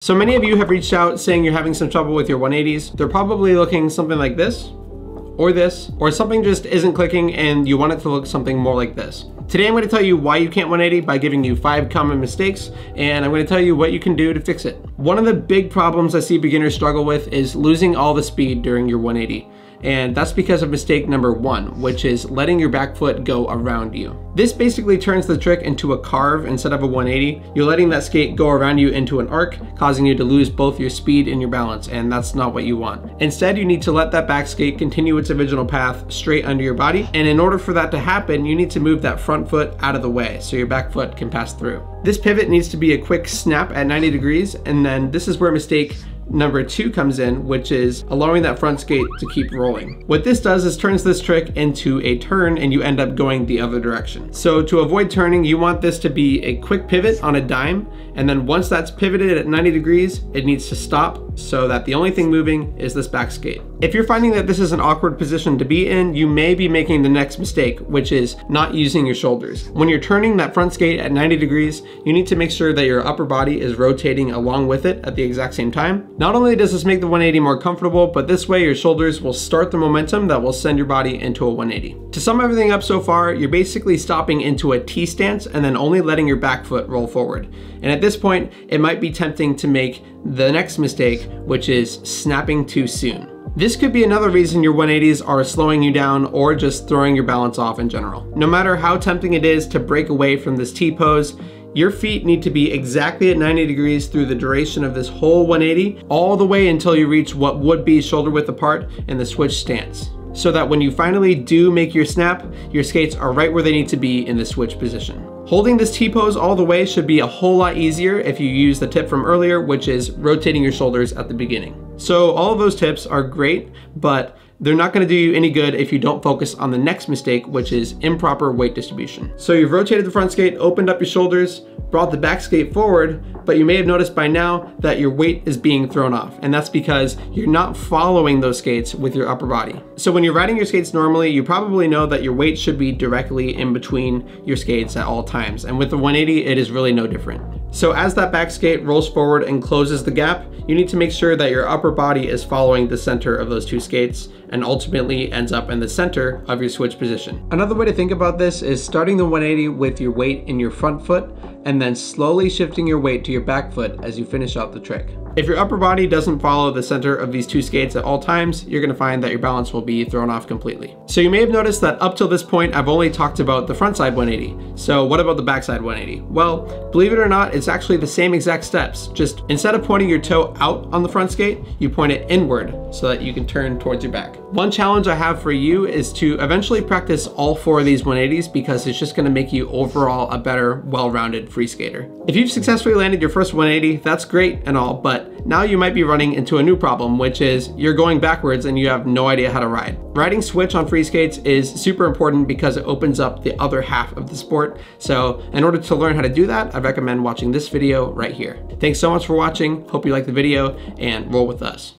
So many of you have reached out saying you're having some trouble with your 180s. They're probably looking something like this, or something just isn't clicking and you want it to look something more like this. Today I'm going to tell you why you can't 180 by giving you 5 common mistakes, and I'm going to tell you what you can do to fix it. One of the big problems I see beginners struggle with is losing all the speed during your 180. And that's because of mistake number 1, which is letting your back foot go around you. This basically turns the trick into a carve instead of a 180. You're letting that skate go around you into an arc, causing you to lose both your speed and your balance, and that's not what you want. Instead, you need to let that back skate continue its original path straight under your body, and in order for that to happen, you need to move that front foot out of the way so your back foot can pass through. This pivot needs to be a quick snap at 90 degrees, and then this is where mistake number 2 comes in, which is allowing that front skate to keep rolling. What this does is turns this trick into a turn and you end up going the other direction. So to avoid turning, you want this to be a quick pivot on a dime, and then once that's pivoted at 90 degrees, it needs to stop so that the only thing moving is this back skate. If you're finding that this is an awkward position to be in, you may be making the next mistake, which is not using your shoulders. When you're turning that front skate at 90 degrees, you need to make sure that your upper body is rotating along with it at the exact same time. Not only does this make the 180 more comfortable, but this way your shoulders will start the momentum that will send your body into a 180. To sum everything up so far, you're basically stopping into a T stance and then only letting your back foot roll forward. And at this point, it might be tempting to make the next mistake, which is snapping too soon. This could be another reason your 180s are slowing you down or just throwing your balance off in general. No matter how tempting it is to break away from this T pose, your feet need to be exactly at 90 degrees through the duration of this whole 180, all the way until you reach what would be shoulder width apart in the switch stance, so that when you finally do make your snap, your skates are right where they need to be in the switch position. Holding this T-pose all the way should be a whole lot easier if you use the tip from earlier, which is rotating your shoulders at the beginning. So all of those tips are great, but they're not going to do you any good if you don't focus on the next mistake, which is improper weight distribution. So you've rotated the front skate, opened up your shoulders, brought the back skate forward, but you may have noticed by now that your weight is being thrown off, and that's because you're not following those skates with your upper body. So when you're riding your skates normally, you probably know that your weight should be directly in between your skates at all times, and with the 180, it is really no different. So as that back skate rolls forward and closes the gap, you need to make sure that your upper body is following the center of those two skates and ultimately ends up in the center of your switch position. Another way to think about this is starting the 180 with your weight in your front foot and then slowly shifting your weight to your back foot as you finish out the trick. If your upper body doesn't follow the center of these two skates at all times, you're going to find that your balance will be thrown off completely. So you may have noticed that up till this point, I've only talked about the front side 180. So what about the back side 180? Well, believe it or not, it's actually the same exact steps. Just instead of pointing your toe out on the front skate, you point it inward so that you can turn towards your back. One challenge I have for you is to eventually practice all 4 of these 180s because it's just going to make you overall a better, well-rounded free skater. If you've successfully landed your first 180, that's great and all, but now you might be running into a new problem, which is you're going backwards and you have no idea how to ride. Riding switch on free skates is super important because it opens up the other half of the sport. So in order to learn how to do that, I recommend watching this video right here. Thanks so much for watching. Hope you liked the video and roll with us.